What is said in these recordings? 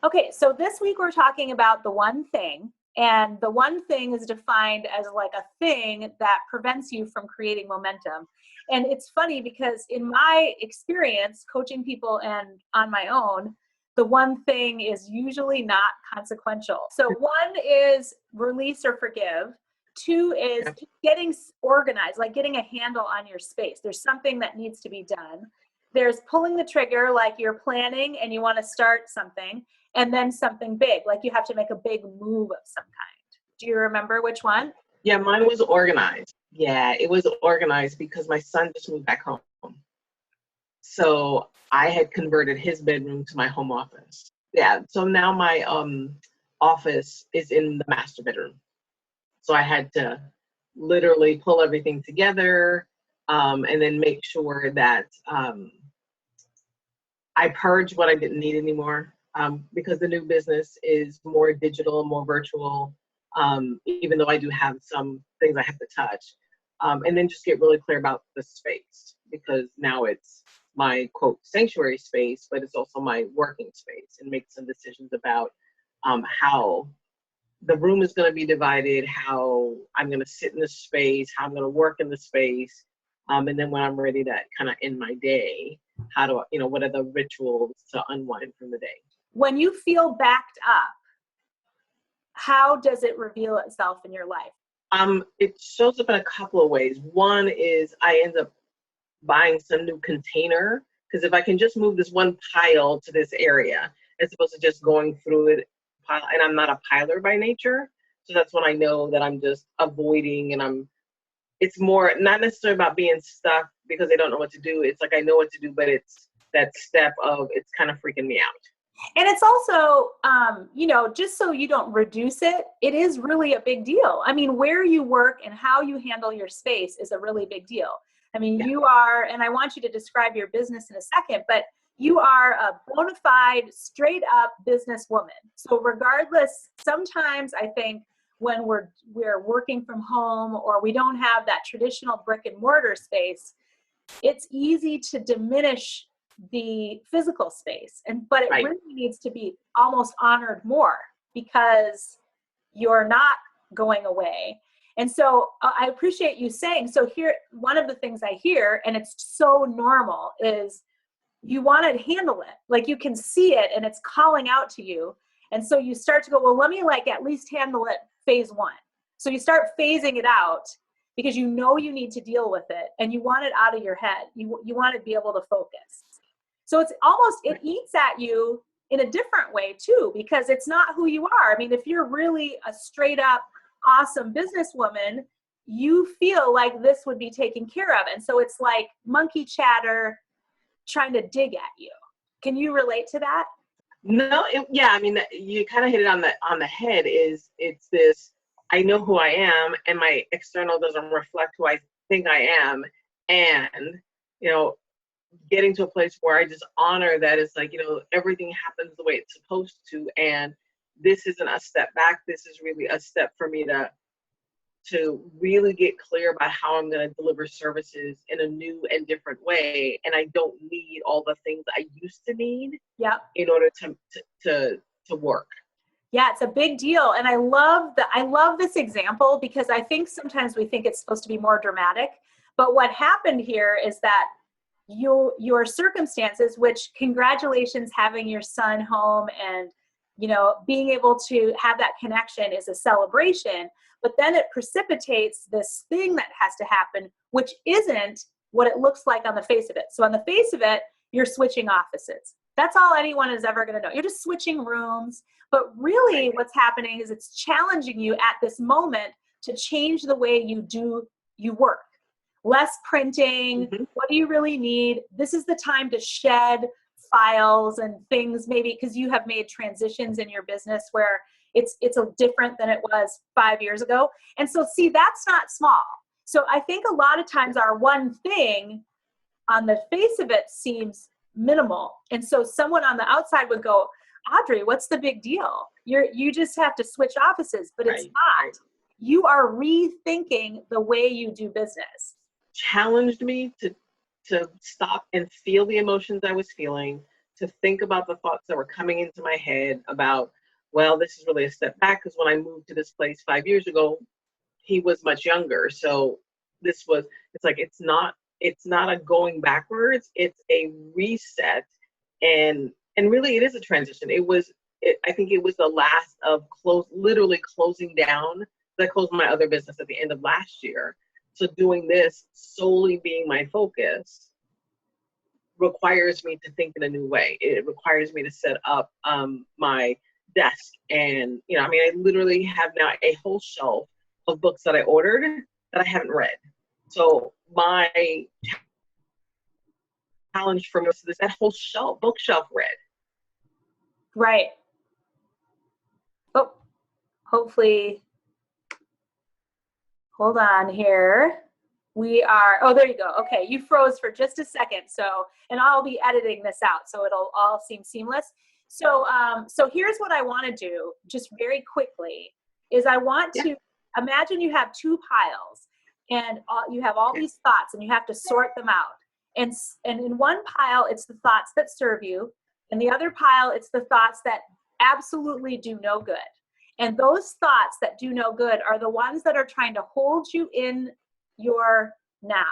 Okay, so this week we're talking about the one thing, and the one thing is defined as like a thing that prevents you from creating momentum. And it's funny because in my experience coaching people and on my own, the one thing is usually not consequential. So one is release or forgive. Two is Yep. just getting organized, like getting a handle on your space. There's something that needs to be done. There's pulling the trigger, like you're planning and you want to start something, and then something big, like you have to make a big move of some kind. Do you remember which one? Yeah, mine was organized. Yeah, it was organized because my son just moved back home. So I had converted his bedroom to my home office. Yeah, so now my office is in the master bedroom. So I had to literally pull everything together, and then make sure that I purged what I didn't need anymore, because the new business is more digital, more virtual, even though I do have some things I have to touch. And then just get really clear about the space, because now it's my quote sanctuary space, but it's also my working space, and make some decisions about how the room is going to be divided, how I'm going to sit in the space, how I'm going to work in the space. And then when I'm ready to kind of end my day, how do I, what are the rituals to unwind from the day? When you feel backed up, how does it reveal itself in your life? It shows up in a couple of ways. One is I end up buying some new container, because if I can just move this one pile to this area, as opposed to just going through it, and I'm not a piler by nature. So that's when I know that I'm just avoiding, and it's more not necessarily about being stuck because they don't know what to do. It's like I know what to do, but it's that step of it's kind of freaking me out. And it's also, just so you don't reduce it, it is really a big deal. I mean, where you work and how you handle your space is a really big deal. I mean, Yeah. you are, and I want you to describe your business in a second, but you are a bona fide, straight up businesswoman. So regardless, sometimes I think when we're working from home or we don't have that traditional brick and mortar space, it's easy to diminish the physical space, but it Right. really needs to be almost honored more because you're not going away. And so I appreciate you saying, so here, one of the things I hear, and it's so normal, is you want to handle it. Like you can see it and it's calling out to you. And so you start to go, well, let me at least handle it phase one. So you start phasing it out because you know you need to deal with it and you want it out of your head. You want to be able to focus. So it's almost, it eats at you in a different way too, because it's not who you are. I mean, if you're really a straight up awesome businesswoman, you feel like this would be taken care of. And so it's like monkey chatter trying to dig at you. Can you relate to that? No, yeah, I mean, you kind of hit it on the head. It's this, I know who I am, and my external doesn't reflect who I think I am, and getting to a place where I just honor that it's like everything happens the way it's supposed to, and this isn't a step back. This is really a step for me to really get clear about how I'm going to deliver services in a new and different way. And I don't need all the things I used to need in order to work. Yeah, it's a big deal. And I love this example because I think sometimes we think it's supposed to be more dramatic. But what happened here is that your circumstances, which congratulations having your son home and being able to have that connection is a celebration, but then it precipitates this thing that has to happen, which isn't what it looks like on the face of it. So on the face of it, you're switching offices. That's all anyone is ever going to know. You're just switching rooms. But really what's happening is it's challenging you at this moment to change the way you work. Less printing. Mm-hmm. What do you really need? This is the time to shed files and things, maybe because you have made transitions in your business where it's a different than it was 5 years ago. And so see, that's not small. So I think a lot of times our one thing on the face of it seems minimal. And so someone on the outside would go, Audrey, what's the big deal? You just have to switch offices, but it's not. Right. You are rethinking the way you do business. Challenged me to stop and feel the emotions I was feeling, to think about the thoughts that were coming into my head about, well, this is really a step back because when I moved to this place 5 years ago, he was much younger. So it's like, it's not a going backwards, it's a reset. And really it is a transition. I think it was the last of literally closing down. I closed my other business at the end of last year. So doing this solely being my focus requires me to think in a new way. It requires me to set up my desk. And, I mean, I literally have now a whole shelf of books that I ordered that I haven't read. So my challenge for me was that whole bookshelf read. Right. Oh, hopefully, hold on here. There you go. Okay, you froze for just a second. So, and I'll be editing this out, so it'll all seem seamless. So, here's what I want to do, just very quickly, is I want to imagine you have two piles, and you have all these thoughts, and you have to sort them out. And in one pile, it's the thoughts that serve you. In the other pile, it's the thoughts that absolutely do no good. And those thoughts that do no good are the ones that are trying to hold you in your now.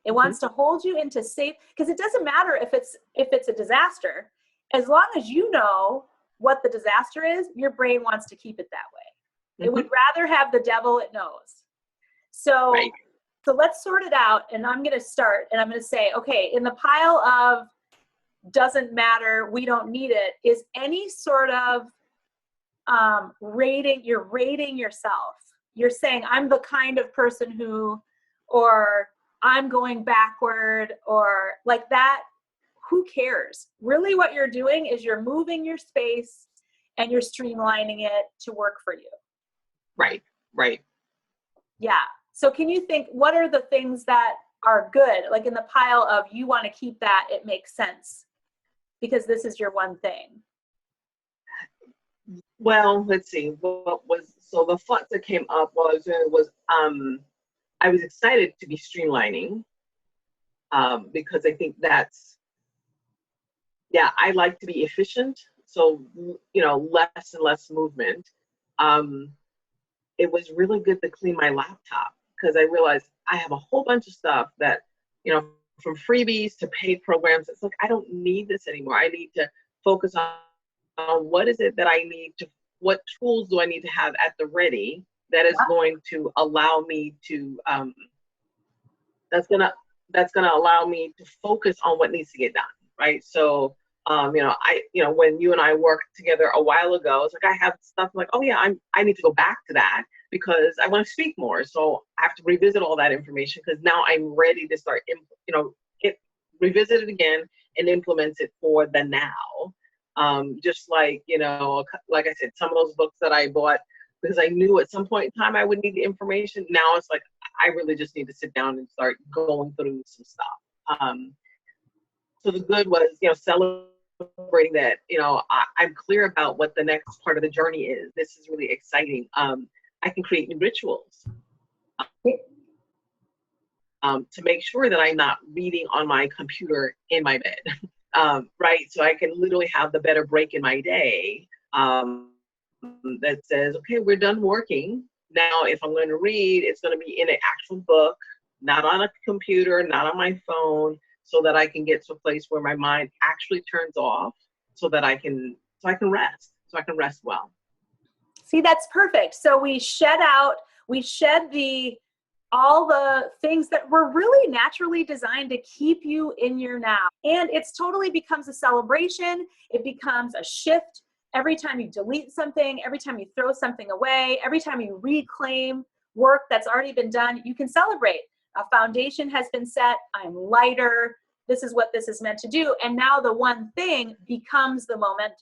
It wants to hold you into safe, because it doesn't matter if it's a disaster. As long as you know what the disaster is, your brain wants to keep it that way. It would rather have the devil it knows. So, so let's sort it out. And I'm going to start, and I'm going to say, okay, in the pile of doesn't matter, we don't need it, is any sort of you're rating yourself. You're saying, I'm the kind of person who, or I'm going backward, or like that. Who cares? Really what you're doing is you're moving your space and you're streamlining it to work for you. Right. Yeah. So can you think, what are the things that are good? Like in the pile of you want to keep that, it makes sense because this is your one thing. Well, let's see. So the thoughts that came up while I was doing it was I was excited to be streamlining because I think I like to be efficient. So, less and less movement. It was really good to clean my laptop because I realized I have a whole bunch of stuff that, from freebies to paid programs. It's like, I don't need this anymore. I need to focus on what is it that I need to, what tools do I need to have at the ready that is going to allow me to, that's going to allow me to focus on what needs to get done. Right. So, when you and I worked together a while ago, it's like, I have stuff like, oh yeah, I need to go back to that because I want to speak more. So I have to revisit all that information because now I'm ready to start, revisit it again and implement it for the now. Just like, like I said, some of those books that I bought because I knew at some point in time I would need the information. Now it's like, I really just need to sit down and start going through some stuff. So the good was, celebrating that, I'm clear about what the next part of the journey is. This is really exciting. I can create new rituals to make sure that I'm not reading on my computer in my bed. Right. So I can literally have the better break in my day that says, okay, we're done working. Now, if I'm going to read, it's going to be in an actual book, not on a computer, not on my phone, so that I can get to a place where my mind actually turns off so that I can rest well. See, that's perfect. So we shed all the things that were really naturally designed to keep you in your now. And it's totally becomes a celebration. It becomes a shift. Every time you delete something, every time you throw something away, every time you reclaim work that's already been done, you can celebrate. A foundation has been set. I'm lighter. This is what this is meant to do. And now the one thing becomes the momentum.